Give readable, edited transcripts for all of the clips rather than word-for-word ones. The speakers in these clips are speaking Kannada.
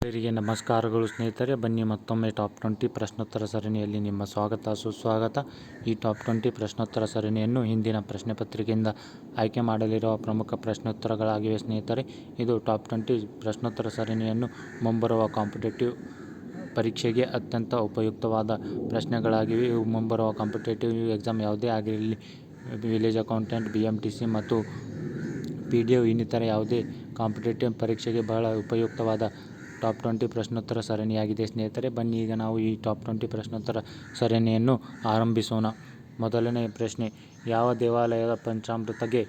ಎಲ್ಲರಿಗೆ ನಮಸ್ಕಾರಗಳು ಸ್ನೇಹಿತರೆ. ಬನ್ನಿ ಮತ್ತೊಮ್ಮೆ ಟಾಪ್ 20 ಪ್ರಶ್ನೋತ್ತರ ಸರಣಿಯಲ್ಲಿ ನಿಮ್ಮ ಸ್ವಾಗತ ಸುಸ್ವಾಗತ. ಈ ಟಾಪ್ 20 ಪ್ರಶ್ನೋತ್ತರ ಸರಣಿಯನ್ನು ಹಿಂದಿನ ಪ್ರಶ್ನೆ ಪತ್ರಿಕೆಯಿಂದ ಆಯ್ಕೆ ಮಾಡಲಿರುವ ಪ್ರಮುಖ ಪ್ರಶ್ನೋತ್ತರಗಳಾಗಿವೆ ಸ್ನೇಹಿತರೆ. ಇದು ಟಾಪ್ 20 ಪ್ರಶ್ನೋತ್ತರ ಸರಣಿಯನ್ನು ಮುಂಬರುವ ಕಾಂಪಿಟೇಟಿವ್ ಪರೀಕ್ಷೆಗೆ ಅತ್ಯಂತ ಉಪಯುಕ್ತವಾದ ಪ್ರಶ್ನೆಗಳಾಗಿವೆ. ಇವು ಮುಂಬರುವ ಕಾಂಪಿಟೇಟಿವ್ ಎಕ್ಸಾಮ್ ಯಾವುದೇ ಆಗಿರಲಿ, ವಿಲೇಜ್ ಅಕೌಂಟೆಂಟ್, BMTC ಮತ್ತು PDO ಇನ್ನಿತರ ಯಾವುದೇ ಕಾಂಪಿಟೇಟಿವ್ ಪರೀಕ್ಷೆಗೆ ಬಹಳ ಉಪಯುಕ್ತವಾದ ಟಾಪ್ 20 ಪ್ರಶ್ನೋತ್ತರ ಸರಣಿಯಾಗಿದೆ ಸ್ನೇಹಿತರೆ. ಬನ್ನಿ ಈಗ ನಾವು ಈ ಟಾಪ್ 20 ಪ್ರಶ್ನೋತ್ತರ ಸರಣಿಯನ್ನು ಆರಂಭಿಸೋಣ. ಮೊದಲನೆಯ ಪ್ರಶ್ನೆ: ಯಾವ ದೇವಾಲಯದ ಪಂಚಾಮೃತಗೆ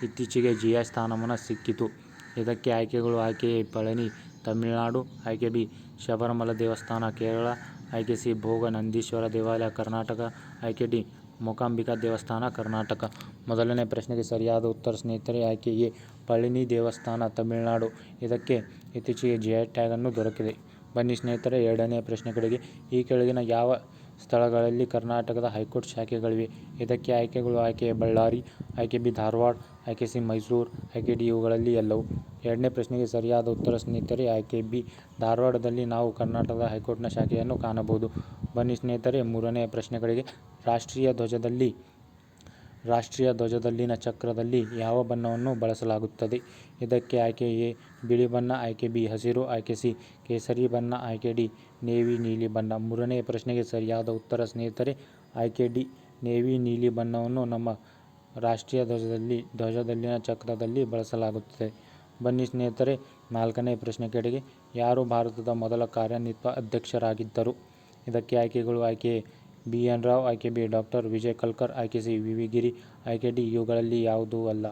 ಇತ್ತೀಚೆಗೆ GI ಸ್ಥಾನಮಾನ ಸಿಕ್ಕಿತು? ಇದಕ್ಕೆ ಆಯ್ಕೆಗಳು: ಆಯ್ಕೆ ಎ ಪಳನಿ ತಮಿಳುನಾಡು, ಆಯ್ಕೆ ಬಿ ಶಬರಿಮಲ ದೇವಸ್ಥಾನ ಕೇರಳ, ಆಯ್ಕೆ ಸಿ ಭೋಗ ನಂದೀಶ್ವರ ದೇವಾಲಯ ಕರ್ನಾಟಕ, ಆಯ್ಕೆ ಡಿ ಮೂಕಾಂಬಿಕಾ ದೇವಸ್ಥಾನ ಕರ್ನಾಟಕ. ಮೊದಲನೇ ಪ್ರಶ್ನೆಗೆ ಸರಿಯಾದ ಉತ್ತರ ಸ್ನೇಹಿತರೆ ಆಯ್ಕೆ ಎ ಪಳನಿ ದೇವಸ್ಥಾನ ತಮಿಳುನಾಡು. ಇದಕ್ಕೆ ಇತ್ತೀಚೆಗೆ GI ಟ್ಯಾಗ್ ಅನ್ನು ದೊರಕಿದೆ. ಬನ್ನಿ ಸ್ನೇಹಿತರೆ ಎರಡನೇ ಪ್ರಶ್ನೆ ಕಡೆಗೆ. ಈ ಕೆಳಗಿನ ಯಾವ ಸ್ಥಳಗಳಲ್ಲಿ ಕರ್ನಾಟಕದ ಹೈಕೋರ್ಟ್ ಶಾಖೆಗಳಿವೆ? ಇದಕ್ಕೆ ಆಯ್ಕೆಗಳು: ಆಯ್ಕೆ ಎ ಬಳ್ಳಾರಿ, ಆಯ್ಕೆ ಬಿ ಧಾರವಾಡ, ಆಯ್ಕೆ ಸಿ ಮೈಸೂರು, ಆಯ್ಕೆ ಡಿ ಇವುಗಳಲ್ಲಿ ಎಲ್ಲವು. ಎರಡನೇ ಪ್ರಶ್ನೆಗೆ ಸರಿಯಾದ ಉತ್ತರ ಸ್ನೇಹಿತರೆ ಆಯ್ಕೆ ಬಿ ಧಾರವಾಡದಲ್ಲಿ ನಾವು ಕರ್ನಾಟಕದ ಹೈಕೋರ್ಟ್ನ ಶಾಖೆಯನ್ನು ಕಾಣಬಹುದು. ಬನ್ನಿ ಸ್ನೇಹಿತರೆ ಮೂರನೆಯ ಪ್ರಶ್ನೆ ಕಡೆಗೆ. ರಾಷ್ಟ್ರೀಯ ಧ್ವಜದಲ್ಲಿನ ಚಕ್ರದಲ್ಲಿ ಯಾವ ಬಣ್ಣವನ್ನು ಬಳಸಲಾಗುತ್ತದೆ? ಇದಕ್ಕೆ ಆಯ್ಕೆ ಎ ಬಿಳಿ ಬಣ್ಣ, ಆಯ್ಕೆ ಬಿ ಹಸಿರು, ಆಯ್ಕೆ ಸಿ ಕೇಸರಿ ಬಣ್ಣ, ಆಯ್ಕೆ ಡಿ ನೇವಿ ನೀಲಿ ಬಣ್ಣ. ಮೂರನೆಯ ಪ್ರಶ್ನೆಗೆ ಸರಿಯಾದ ಉತ್ತರ ಸ್ನೇಹಿತರೆ ಆಯ್ಕೆ ಡಿ ನೇವಿ ನೀಲಿ ಬಣ್ಣವನ್ನು ನಮ್ಮ ರಾಷ್ಟ್ರೀಯ ಧ್ವಜದಲ್ಲಿನ ಚಕ್ರದಲ್ಲಿ ಬಳಸಲಾಗುತ್ತದೆ. ಬನ್ನಿ ಸ್ನೇಹಿತರೆ ನಾಲ್ಕನೇ ಪ್ರಶ್ನೆ ಕಡೆಗೆ. ಯಾರು ಭಾರತದ ಮೊದಲ ಕಾರ್ಯನಿರತ ಅಧ್ಯಕ್ಷರಾಗಿದ್ದರು? ಇದಕ್ಕೆ ಆಯ್ಕೆಗಳು: ಆಯ್ಕೆ ಎ BN ರಾವ್, ಆಯ್ಕೆ ಬಿ ಡಾಕ್ಟರ್ ವಿಜಯ್ ಕಲ್ಕರ್, ಆಯ್ಕೆ ಸಿ VV ಗಿರಿ, ಆಯ್ಕೆ ಡಿ ಇವುಗಳಲ್ಲಿ ಯಾವುದೂ ಅಲ್ಲ.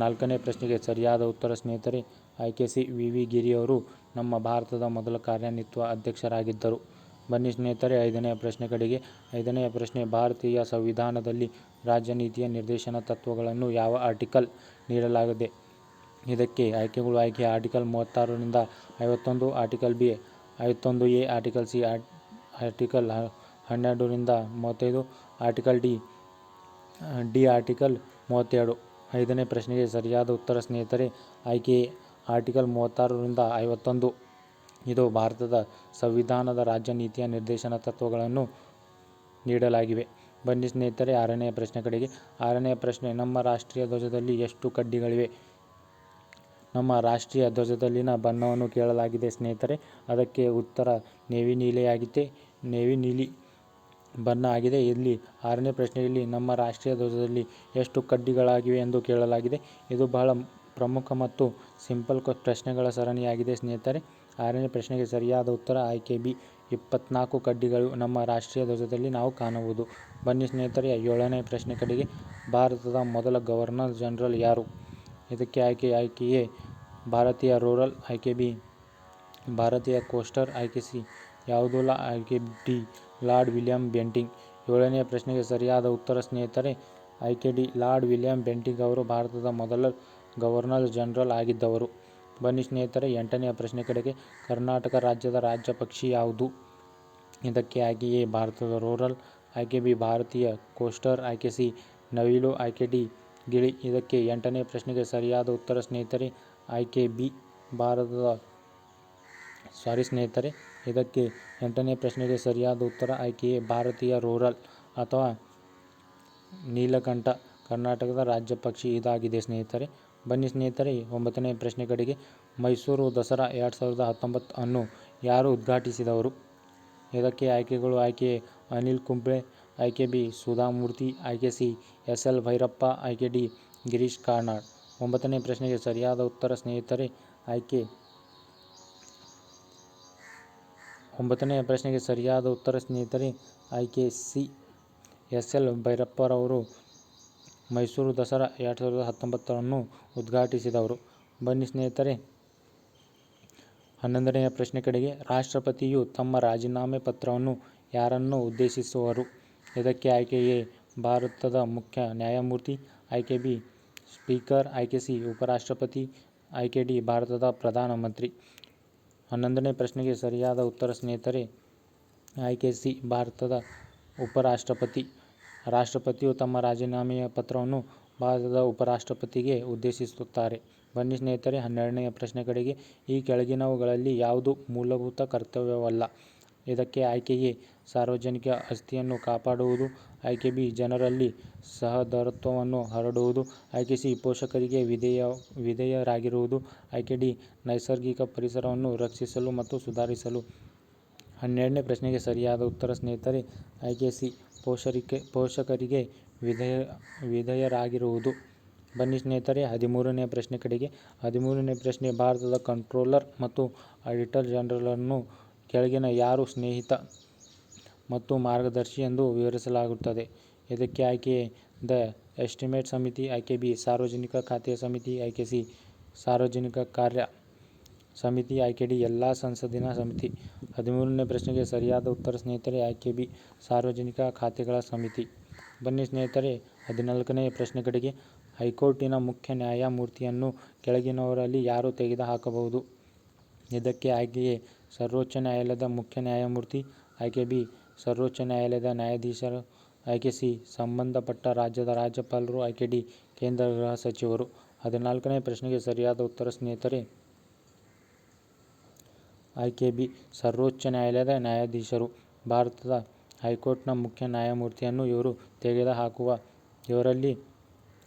ನಾಲ್ಕನೇ ಪ್ರಶ್ನೆಗೆ ಸರಿಯಾದ ಉತ್ತರ ಸ್ನೇಹಿತರೆ ಆಯ್ಕೆ ಸಿ VV ಗಿರಿಯವರು ನಮ್ಮ ಭಾರತದ ಮೊದಲ ಕಾರ್ಯನಿರತ ಅಧ್ಯಕ್ಷರಾಗಿದ್ದರು. ಬನ್ನಿ ಸ್ನೇಹಿತರೆ ಐದನೆಯ ಪ್ರಶ್ನೆ ಕಡೆಗೆ. ಐದನೆಯ ಪ್ರಶ್ನೆ: ಭಾರತೀಯ ಸಂವಿಧಾನದಲ್ಲಿ ರಾಜ್ಯ ನೀತಿಯ ನಿರ್ದೇಶನ ತತ್ವಗಳನ್ನು ಯಾವ ಆರ್ಟಿಕಲ್ ನೀಡಲಾಗಿದೆ? ಇದಕ್ಕೆ ಆಯ್ಕೆಗಳು: ಆಯ್ಕೆ ಆರ್ಟಿಕಲ್ 36 ರಿಂದ 51, article B 51A, article C article 12 ರಿಂದ 35, ಆರ್ಟಿಕಲ್ ಡಿ ಆರ್ಟಿಕಲ್ 32. ಐದನೇ ಪ್ರಶ್ನೆಗೆ ಸರಿಯಾದ ಉತ್ತರ ಸ್ನೇಹಿತರೆ ಆಯ್ಕೆ ಎ ಆರ್ಟಿಕಲ್ 36 ರಿಂದ 51. ಇದು ಭಾರತದ ಸಂವಿಧಾನದ ರಾಜ್ಯ ನೀತಿಯ ನಿರ್ದೇಶನ ತತ್ವಗಳನ್ನು ನೀಡಲಾಗಿವೆ. ಬನ್ನಿ ಸ್ನೇಹಿತರೆ ಆರನೆಯ ಪ್ರಶ್ನೆ ಕಡೆಗೆ. ಆರನೆಯ ಪ್ರಶ್ನೆ: ನಮ್ಮ ರಾಷ್ಟ್ರೀಯ ಧ್ವಜದಲ್ಲಿ ಎಷ್ಟು ಕಡ್ಡಿಗಳಿವೆ? ನಮ್ಮ ರಾಷ್ಟ್ರೀಯ ಧ್ವಜದಲ್ಲಿನ ಬಣ್ಣವನ್ನು ಕೇಳಲಾಗಿದೆ ಸ್ನೇಹಿತರೆ. ಅದಕ್ಕೆ ಉತ್ತರ ನೇವಿ ನೀಲಿ ಬಣ್ಣ ಆಗಿದೆ. ಇಲ್ಲಿ ಆರನೇ ಪ್ರಶ್ನೆಯಲ್ಲಿ ನಮ್ಮ ರಾಷ್ಟ್ರೀಯ ಧ್ವಜದಲ್ಲಿ ಎಷ್ಟು ಕಡ್ಡಿಗಳಾಗಿವೆ ಎಂದು ಕೇಳಲಾಗಿದೆ. ಇದು ಬಹಳ ಪ್ರಮುಖ ಮತ್ತು ಸಿಂಪಲ್ ಪ್ರಶ್ನೆಗಳ ಸರಣಿಯಾಗಿದೆ ಸ್ನೇಹಿತರೆ. ಆರನೇ ಪ್ರಶ್ನೆಗೆ ಸರಿಯಾದ ಉತ್ತರ ಆಯ್ಕೆ ಬಿ 24 ಕಡ್ಡಿಗಳು ನಮ್ಮ ರಾಷ್ಟ್ರೀಯ ಧ್ವಜದಲ್ಲಿ ನಾವು ಕಾಣಬಹುದು. ಬನ್ನಿ ಸ್ನೇಹಿತರೆ ಏಳನೇ ಪ್ರಶ್ನೆ ಕಡೆಗೆ. ಭಾರತದ ಮೊದಲ ಗವರ್ನರ್ ಜನರಲ್ ಯಾರು? ಇದಕ್ಕೆ ಆಯ್ಕೆ ಎ ಭಾರತೀಯ ರೂರಲ್, ಆಯ್ಕೆ ಬಿ ಭಾರತೀಯ ಕೋಸ್ಟಲ್, ಆಯ್ಕೆ ಸಿ ಯಾವುದೂ ಇಲ್ಲ, ಆಯ್ಕೆ ಡಿ ಲಾರ್ಡ್ ವಿಲಿಯಂ ಬೆಂಟಿಂಗ್. ಏಳನೇ ಪ್ರಶ್ನೆಗೆ ಸರಿಯಾದ ಉತ್ತರ ಸ್ನೇಹಿತರೆ ಆಯ್ಕೆ ಡಿ ಲಾರ್ಡ್ ವಿಲಿಯಂ ಬೆಂಟಿಂಗ್ ಅವರು ಭಾರತದ ಮೊದಲ ಗವರ್ನರ್ ಜನರಲ್ ಆಗಿದ್ದವರು. ಬನ್ನಿ ಸ್ನೇಹಿತರೆ ಎಂಟನೆಯ ಪ್ರಶ್ನೆ ಕಡೆಗೆ. ಕರ್ನಾಟಕ ರಾಜ್ಯದ ರಾಜ್ಯ ಪಕ್ಷಿ ಯಾವುದು? ಇದಕ್ಕೆ ಆಯ್ಕೆ ಎ ಭಾರತದ ರೂರಲ್, ಆಯ್ಕೆ ಬಿ ಭಾರತೀಯ ಕೋಸ್ಟಲ್, ಆಯ್ಕೆ ಸಿ ನವಿಲು, ಆಯ್ಕೆ ಡಿ ಗಿಳಿ. ಇದಕ್ಕೆ ಎಂಟನೇ ಪ್ರಶ್ನೆಗೆ ಸರಿಯಾದ ಉತ್ತರ ಸ್ನೇಹಿತರೆ ಆಯ್ಕೆ ಬಿ ಇದಕ್ಕೆ ಎಂಟನೇ ಪ್ರಶ್ನೆಗೆ ಸರಿಯಾದ ಉತ್ತರ ಆಯ್ಕೆ ಎ ಭಾರತೀಯ ರೂರಲ್ ಅಥವಾ ನೀಲಕಂಠ. ಕರ್ನಾಟಕದ ರಾಜ್ಯ ಪಕ್ಷಿ ಇದಾಗಿದೆ ಸ್ನೇಹಿತರೆ. ಬನ್ನಿ ಸ್ನೇಹಿತರೆ ಒಂಬತ್ತನೇ ಪ್ರಶ್ನೆ ಕಡೆಗೆ. ಮೈಸೂರು ದಸರಾ 2019 ಅನ್ನು ಯಾರು ಉದ್ಘಾಟಿಸಿದವರು? ಇದಕ್ಕೆ ಆಯ್ಕೆಗಳು: ಆಯ್ಕೆ ಎ ಅನಿಲ್ ಕುಂಬ್ಳೆ, ಆಯ್ಕೆ ಬಿ ಸುಧಾಮೂರ್ತಿ, ಆಯ್ಕೆ ಸಿ SL ಭೈರಪ್ಪ, ಆಯ್ಕೆ ಡಿ ಗಿರೀಶ್ ಕಾರ್ನಾಡ್. ಒಂಬತ್ತನೇ ಪ್ರಶ್ನೆಗೆ ಸರಿಯಾದ ಉತ್ತರ ಸ್ನೇಹಿತರೆ ಆಯ್ಕೆ ಒಂಬತ್ತನೆಯ ಪ್ರಶ್ನೆಗೆ ಸರಿಯಾದ ಉತ್ತರ ಸ್ನೇಹಿತರೆ ಆಯ್ಕೆ ಸಿ SL ಭೈರಪ್ಪರವರು ಮೈಸೂರು ದಸರಾ 2019 ಅನ್ನು ಉದ್ಘಾಟಿಸಿದವರು. ಬನ್ನಿ ಸ್ನೇಹಿತರೆ 11ನೆಯ ಪ್ರಶ್ನೆ ಕಡೆಗೆ. ರಾಷ್ಟ್ರಪತಿಯು ತಮ್ಮ ರಾಜೀನಾಮೆ ಪತ್ರವನ್ನು ಯಾರನ್ನು ಉದ್ದೇಶಿಸುವರು? ಇದಕ್ಕೆ ಆಯ್ಕೆ ಎ ಭಾರತದ ಮುಖ್ಯ ನ್ಯಾಯಮೂರ್ತಿ, ಆಯ್ಕೆ ಬಿ ಸ್ಪೀಕರ್, ಆಯ್ಕೆ ಸಿ ಉಪರಾಷ್ಟ್ರಪತಿ, ಆಯ್ಕೆ ಡಿ ಭಾರತದ ಪ್ರಧಾನಮಂತ್ರಿ. 11ನೇ ಪ್ರಶ್ನೆಗೆ ಸರಿಯಾದ ಉತ್ತರ ಸ್ನೇಹಿತರೆ ಆಯ್ಕೆ ಸಿ ಭಾರತದ ಉಪರಾಷ್ಟ್ರಪತಿ. ರಾಷ್ಟ್ರಪತಿಯು ತಮ್ಮ ರಾಜೀನಾಮೆಯ ಪತ್ರವನ್ನು ಭಾರತದ ಉಪರಾಷ್ಟ್ರಪತಿಗೆ ಉದ್ದೇಶಿಸುತ್ತಾರೆ. ಬನ್ನಿ ಸ್ನೇಹಿತರೆ 12ನೇ ಪ್ರಶ್ನೆ ಕಡೆಗೆ. ಈ ಕೆಳಗಿನವುಗಳಲ್ಲಿ ಯಾವುದು ಮೂಲಭೂತ ಕರ್ತವ್ಯವಲ್ಲ? ಇದಕ್ಕೆ ಆಯ್ಕೆ ಎ ಸಾರ್ವಜನಿಕ ಆಸ್ತಿಯನ್ನು ಕಾಪಾಡುವುದು, ಆಯ್ಕೆ ಬಿ ಜನರಲ್ಲಿ ಸಹೋದರತ್ವವನ್ನು ಹರಡುವುದು, ಆಯ್ಕೆ ಸಿ ಪೋಷಕರಿಗೆ ವಿಧೇಯರಾಗಿರುವುದು, ಆಯ್ಕೆ ಡಿ ನೈಸರ್ಗಿಕ ಪರಿಸರವನ್ನು ರಕ್ಷಿಸಲು ಮತ್ತು ಸುಧಾರಿಸಲು. 12ನೇ ಪ್ರಶ್ನೆಗೆ ಸರಿಯಾದ ಉತ್ತರ ಸ್ನೇಹಿತರೆ ಆಯ್ಕೆ ಸಿ ಪೋಷಕರಿಗೆ ವಿಧೇಯರಾಗಿರುವುದು. ಬನ್ನಿ ಸ್ನೇಹಿತರೆ 13ನೇ ಪ್ರಶ್ನೆ ಕಡೆಗೆ. 13ನೇ ಪ್ರಶ್ನೆ ಭಾರತದ ಕಂಟ್ರೋಲರ್ ಮತ್ತು ಆಡಿಟರ್ ಜನರಲ್ನನ್ನು ಕೆಳಗಿನ ಯಾರು ಸ್ನೇಹಿತ ಮತ್ತು ಮಾರ್ಗದರ್ಶಿ ಎಂದು ವಿವರಿಸಲಾಗುತ್ತದೆ? ಇದಕ್ಕೆ ಆಯ್ಕೆ ಎ ದ ಎಸ್ಟಿಮೇಟ್ ಸಮಿತಿ, ಆಯ್ಕೆ ಬಿ ಸಾರ್ವಜನಿಕ ಖಾತೆಯ ಸಮಿತಿ, ಆಯ್ಕೆ ಸಿ ಸಾರ್ವಜನಿಕ ಕಾರ್ಯ ಸಮಿತಿ, ಆಯ್ಕೆ ಡಿ ಎಲ್ಲ ಸಂಸದೀಯ ಸಮಿತಿ. 13ನೇ ಪ್ರಶ್ನೆಗೆ ಸರಿಯಾದ ಉತ್ತರ ಸ್ನೇಹಿತರೆ ಆಯ್ಕೆ ಬಿ ಸಾರ್ವಜನಿಕ ಖಾತೆಗಳ ಸಮಿತಿ. ಬನ್ನಿ ಸ್ನೇಹಿತರೆ 14ನೇ ಪ್ರಶ್ನೆ ಕಡೆಗೆ. ಹೈಕೋರ್ಟಿನ ಮುಖ್ಯ ನ್ಯಾಯಮೂರ್ತಿಯನ್ನು ಕೆಳಗಿನವರಲ್ಲಿ ಯಾರು ತೆಗೆದುಹಾಕಬಹುದು? ಇದಕ್ಕೆ ಆಯ್ಕೆ ಎ ಸರ್ವೋಚ್ಚ ನ್ಯಾಯಾಲಯದ ಮುಖ್ಯ ನ್ಯಾಯಮೂರ್ತಿ, ಆಯ್ಕೆ ಬಿ ಸರ್ವೋಚ್ಚ ನ್ಯಾಯಾಲಯದ ನ್ಯಾಯಾಧೀಶರು, ಆಯ್ಕೆ ಸಿ ಸಂಬಂಧಪಟ್ಟ ರಾಜ್ಯದ ರಾಜ್ಯಪಾಲರು, ಆಯ್ಕೆ ಡಿ ಕೇಂದ್ರ ಗೃಹ ಸಚಿವರು. 14ನೇ ಪ್ರಶ್ನೆಗೆ ಸರಿಯಾದ ಉತ್ತರ ಸ್ನೇಹಿತರೆ ಆಯ್ಕೆ ಬಿ ಸರ್ವೋಚ್ಚ ನ್ಯಾಯಾಲಯದ ನ್ಯಾಯಾಧೀಶರು. ಭಾರತದ ಹೈಕೋರ್ಟ್ನ ಮುಖ್ಯ ನ್ಯಾಯಮೂರ್ತಿಯನ್ನು ಇವರು ತೆಗೆದುಹಾಕುವ ಇವರಲ್ಲಿ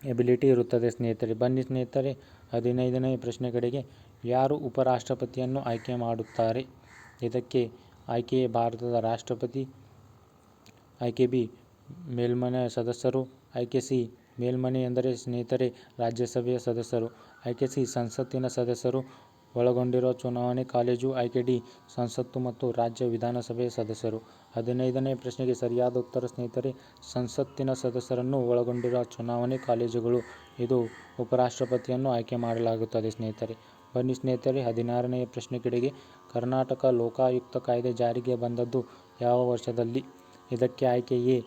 ಎಬಿಲಿಟಿ ಇರುತ್ತದೆ ಸ್ನೇಹಿತರೆ. ಬನ್ನಿ ಸ್ನೇಹಿತರೆ 15ನೇ ಪ್ರಶ್ನೆ ಕಡೆಗೆ. ಯಾರು ಉಪರಾಷ್ಟ್ರಪತಿಯನ್ನು ಆಯ್ಕೆ ಮಾಡುತ್ತಾರೆ? ಇದಕ್ಕೆ ಆಯ್ಕೆ ಎ ಭಾರತದ ರಾಷ್ಟ್ರಪತಿ, ಆಯ್ಕೆ ಬಿ ಮೇಲ್ಮನೆ ಸದಸ್ಯರು, ಆಯ್ಕೆ ಸಿ ಮೇಲ್ಮನೆ ಎಂದರೆ ಸ್ನೇಹಿತರೆ ರಾಜ್ಯಸಭೆಯ ಸದಸ್ಯರು, ಆಯ್ಕೆ ಸಿ ಸಂಸತ್ತಿನ ಸದಸ್ಯರು ಒಳಗೊಂಡಿರುವ ಚುನಾವಣೆ ಕಾಲೇಜು, ಆಯ್ಕೆ ಡಿ ಸಂಸತ್ತು ಮತ್ತು ರಾಜ್ಯ ವಿಧಾನಸಭೆಯ ಸದಸ್ಯರು. 15ನೇ ಪ್ರಶ್ನೆಗೆ ಸರಿಯಾದ ಉತ್ತರ ಸ್ನೇಹಿತರೆ ಸಂಸತ್ತಿನ ಸದಸ್ಯರನ್ನು ಒಳಗೊಂಡಿರುವ ಚುನಾವಣೆ ಕಾಲೇಜುಗಳು. ಇದು ಉಪರಾಷ್ಟ್ರಪತಿಯನ್ನು ಆಯ್ಕೆ ಮಾಡಲಾಗುತ್ತದೆ ಸ್ನೇಹಿತರೆ. ಬನ್ನಿ ಸ್ನೇಹಿತರೆ 16ನೇ ಪ್ರಶ್ನೆ ಕಡೆಗೆ. ಕರ್ನಾಟಕ ಲೋಕಾಯುಕ್ತ ಕಾಯ್ದೆ ಜಾರಿಗೆ ಬಂದದ್ದು ಯಾವ ವರ್ಷದಲ್ಲಿ? ಇದಕ್ಕೆ ಆಯ್ಕೆ ಎ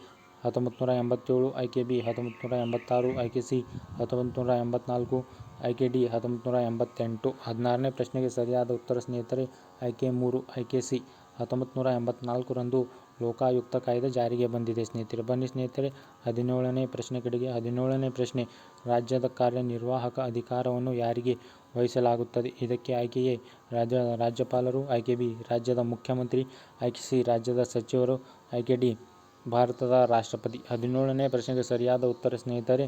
1987, ಆಯ್ಕೆ ಬಿ 1986, ಆಯ್ಕೆ ಸಿ 1984, ಆಯ್ಕೆ ಡಿ 1988. 16ನೇ ಪ್ರಶ್ನೆಗೆ ಸರಿಯಾದ ಉತ್ತರ ಸ್ನೇಹಿತರೆ ಆಯ್ಕೆ 3 ಆಯ್ಕೆ ಸಿ 1984ರಂದು ಲೋಕಾಯುಕ್ತ ಕಾಯ್ದೆ ಜಾರಿಗೆ ಬಂದಿದೆ ಸ್ನೇಹಿತರೆ. ಬನ್ನಿ ಸ್ನೇಹಿತರೆ 17ನೇ ಪ್ರಶ್ನೆ ಕಡೆಗೆ. 17ನೇ ಪ್ರಶ್ನೆ ರಾಜ್ಯದ ಕಾರ್ಯನಿರ್ವಾಹಕ ಅಧಿಕಾರವನ್ನು ಯಾರಿಗೆ ವಹಿಸಲಾಗುತ್ತದೆ? ಇದಕ್ಕೆ ಆಯ್ಕೆ ಎ ರಾಜ್ಯಪಾಲರು, ಆಯ್ಕೆ ಬಿ ರಾಜ್ಯದ ಮುಖ್ಯಮಂತ್ರಿ, ಆಯ್ಕೆ ಸಿ ರಾಜ್ಯದ ಸಚಿವರು, ಆಯ್ಕೆ ಡಿ ಭಾರತದ ರಾಷ್ಟ್ರಪತಿ. 17ನೇ ಪ್ರಶ್ನೆಗೆ ಸರಿಯಾದ ಉತ್ತರ ಸ್ನೇಹಿತರೆ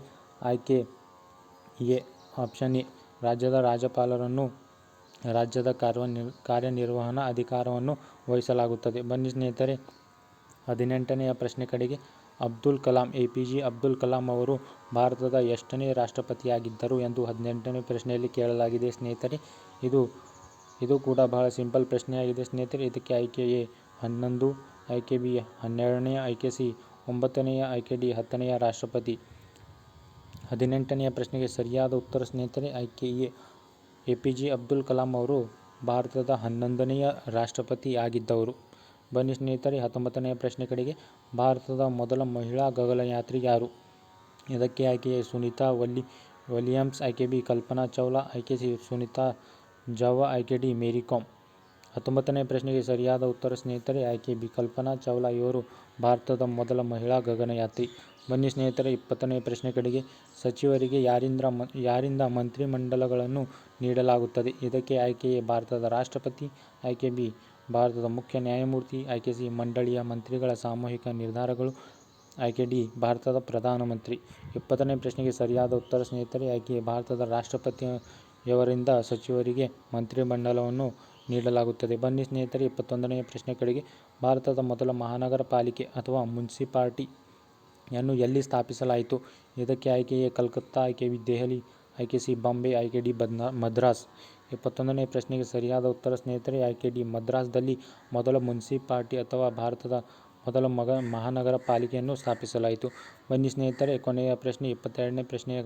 ಆಯ್ಕೆ ಎ ಆಪ್ಷನ್ ಎ ರಾಜ್ಯದ ರಾಜ್ಯಪಾಲರನ್ನು ರಾಜ್ಯದ ಕಾರ್ಯನಿರ್ವಹಣಾ ಅಧಿಕಾರವನ್ನು ವಹಿಸಲಾಗುತ್ತದೆ. ಬನ್ನಿ ಸ್ನೇಹಿತರೆ 18ನೇ ಪ್ರಶ್ನೆ ಕಡೆಗೆ. ಅಬ್ದುಲ್ ಕಲಾಂ APJ ಅಬ್ದುಲ್ ಕಲಾಂ ಅವರು ಭಾರತದ ಎಷ್ಟನೇ ರಾಷ್ಟ್ರಪತಿಯಾಗಿದ್ದರು ಎಂದು 18ನೇ ಪ್ರಶ್ನೆಯಲ್ಲಿ ಕೇಳಲಾಗಿದೆ ಸ್ನೇಹಿತರೆ. ಇದು ಕೂಡ ಬಹಳ ಸಿಂಪಲ್ ಪ್ರಶ್ನೆಯಾಗಿದೆ ಸ್ನೇಹಿತರೆ. ಇದಕ್ಕೆ ಆಯ್ಕೆ ಎ 11, ಆಯ್ಕೆ ಬಿ 12ನೇ, ಆಯ್ಕೆ ಸಿ 9ನೇ, ಆಯ್ಕೆ ಡಿ 10ನೇ ರಾಷ್ಟ್ರಪತಿ. 18ನೇ ಪ್ರಶ್ನೆಗೆ ಸರಿಯಾದ ಉತ್ತರ ಸ್ನೇಹಿತರೆ ಆಯ್ಕೆ ಎ APJ ಅಬ್ದುಲ್ ಕಲಾಂ ಅವರು ಭಾರತದ 11ನೇ ರಾಷ್ಟ್ರಪತಿ ಆಗಿದ್ದವರು. ಬನ್ನಿ ಸ್ನೇಹಿತರೆ 19ನೇ ಪ್ರಶ್ನೆ ಕಡೆಗೆ. ಭಾರತದ ಮೊದಲ ಮಹಿಳಾ ಗಗನಯಾತ್ರಿ ಯಾರು? ಇದಕ್ಕೆ ಆಯ್ಕೆ ಎ ಸುನೀತಾ ವಿಲಿಯಮ್ಸ್, ಆಯ್ಕೆ ಬಿ ಕಲ್ಪನಾ ಚಾವ್ಲಾ, ಆಯ್ಕೆ ಸಿ ಸುನೀತಾ ಜಾವಾ, ಆಯ್ಕೆ ಡಿ ಮೇರಿ ಕಾಮ್. 19ನೇ ಪ್ರಶ್ನೆಗೆ ಸರಿಯಾದ ಉತ್ತರ ಸ್ನೇಹಿತರೆ ಆಯ್ಕೆ ಬಿ ಕಲ್ಪನಾ ಚಾವ್ಲಾ ಇವರು ಭಾರತದ ಮೊದಲ ಮಹಿಳಾ ಗಗನಯಾತ್ರಿ. ಬನ್ನಿ ಸ್ನೇಹಿತರೆ 20ನೇ ಪ್ರಶ್ನೆ ಕಡೆಗೆ. ಸಚಿವರಿಗೆ ಯಾರಿಂದ ಮಂತ್ರಿಮಂಡಲಗಳನ್ನು ನೀಡಲಾಗುತ್ತದೆ? ಇದಕ್ಕೆ ಆಯ್ಕೆ ಎ ಭಾರತದ ರಾಷ್ಟ್ರಪತಿ, ಆಯ್ಕೆ ಬಿ ಭಾರತದ ಮುಖ್ಯ ನ್ಯಾಯಮೂರ್ತಿ, ಆಯ್ಕೆ ಸಿ ಮಂಡಳಿಯ ಮಂತ್ರಿಗಳ ಸಾಮೂಹಿಕ ನಿರ್ಧಾರಗಳು, ಆಯ್ಕೆ ಡಿ ಭಾರತದ ಪ್ರಧಾನಮಂತ್ರಿ. 20ನೇ ಪ್ರಶ್ನೆಗೆ ಸರಿಯಾದ ಉತ್ತರ ಸ್ನೇಹಿತರೆ ಆಯ್ಕೆ ಎ ಭಾರತದ ರಾಷ್ಟ್ರಪತಿಯವರಿಂದ ಸಚಿವರಿಗೆ ಮಂತ್ರಿಮಂಡಲವನ್ನು ನೀಡಲಾಗುತ್ತದೆ. ಬನ್ನಿ ಸ್ನೇಹಿತರೆ 21ನೇ ಪ್ರಶ್ನೆ ಕಡೆಗೆ. ಭಾರತದ ಮೊದಲ ಮಹಾನಗರ ಪಾಲಿಕೆ ಅಥವಾ ಮುನ್ಸಿಪಾಲಿಟಿಯನ್ನು ಎಲ್ಲಿ ಸ್ಥಾಪಿಸಲಾಯಿತು? ಇದಕ್ಕೆ ಆಯ್ಕೆ ಎ ಕಲ್ಕತ್ತಾ, ಆಯ್ಕೆ ಬಿ ದೆಹಲಿ, ಆಯ್ಕೆ ಸಿ ಬಾಂಬೆ, ಆಯ್ಕೆ ಡಿ ಮದ್ರಾಸ್. 21ನೇ ಪ್ರಶ್ನೆಗೆ ಸರಿಯಾದ ಉತ್ತರ ಸ್ನೇಹಿತರೆ ಆಯ್ಕೆ ಡಿ ಮದ್ರಾಸ್ದಲ್ಲಿ ಮೊದಲ ಮುನ್ಸಿಪಾಲಿಟಿ ಅಥವಾ ಭಾರತದ ಮೊದಲ ಮಹಾನಗರ ಪಾಲಿಕೆಯನ್ನು ಸ್ಥಾಪಿಸಲಾಯಿತು. ಬನ್ನಿ ಸ್ನೇಹಿತರೆ ಕೊನೆಯ ಪ್ರಶ್ನೆ 22ನೇ ಪ್ರಶ್ನೆಯ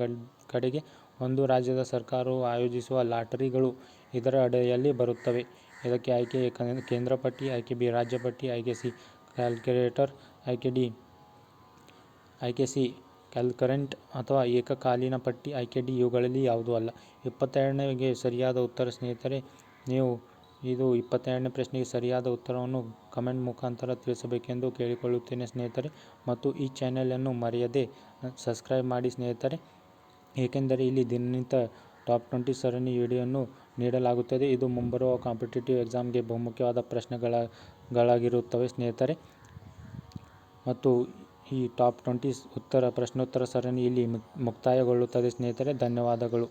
ಕಡೆಗೆ. ಒಂದು ರಾಜ್ಯದ ಸರ್ಕಾರವು ಆಯೋಜಿಸುವ ಲಾಟರಿಗಳು ಇದರ ಅಡಿಯಲ್ಲಿ ಬರುತ್ತವೆ? ಇದಕ್ಕೆ ಆಯ್ಕೆ ಎ ಕೇಂದ್ರ ಪಟ್ಟಿ, ಆಯ್ಕೆ ಬಿ ರಾಜ್ಯ ಪಟ್ಟಿ, ಆಯ್ಕೆ ಸಿ ಕ್ಯಾಲ್ಕುಲೇಟರ್, ಆಯ್ಕೆ ಸಿ ಕರೆಂಟ್ ಅಥವಾ ಏಕಕಾಲೀನ ಪಟ್ಟಿ, ಆಯ್ಕೆ ಡಿ ಇವುಗಳಲ್ಲಿ ಯಾವುದೂ ಅಲ್ಲ. 22ನೇಗೆ ಸರಿಯಾದ ಉತ್ತರ ಸ್ನೇಹಿತರೆ ನೀವು ಇದು 22ನೇ ಪ್ರಶ್ನೆಗೆ ಸರಿಯಾದ ಉತ್ತರವನ್ನು ಕಮೆಂಟ್ ಮುಖಾಂತರ ತಿಳಿಸಬೇಕೆಂದು ಕೇಳಿಕೊಳ್ಳುತ್ತೇನೆ ಸ್ನೇಹಿತರೆ. ಮತ್ತು ಈ ಚಾನೆಲನ್ನು ಮರೆಯದೆ ಸಬ್ಸ್ಕ್ರೈಬ್ ಮಾಡಿ ಸ್ನೇಹಿತರೆ, ಏಕೆಂದರೆ ಇಲ್ಲಿ ದಿನನಿತ್ಯ ಟಾಪ್ 20 ಸರಣಿ ವಿಡಿಯೋವನ್ನು ನೀಡಲಾಗುತ್ತದೆ. ಇದು ಮುಂಬರುವ ಕಾಂಪಿಟೇಟಿವ್ ಎಕ್ಸಾಮ್ಗೆ ಬಹುಮುಖ್ಯವಾದ ಪ್ರಶ್ನೆಗಳಾಗಿರುತ್ತವೆ ಸ್ನೇಹಿತರೆ. ಮತ್ತು ಈ ಟಾಪ್ 20 ಪ್ರಶ್ನೋತ್ತರ ಸರಣಿ ಇಲ್ಲಿ ಮುಕ್ತಾಯಗೊಳ್ಳುತ್ತದೆ ಸ್ನೇಹಿತರೆ. ಧನ್ಯವಾದಗಳು.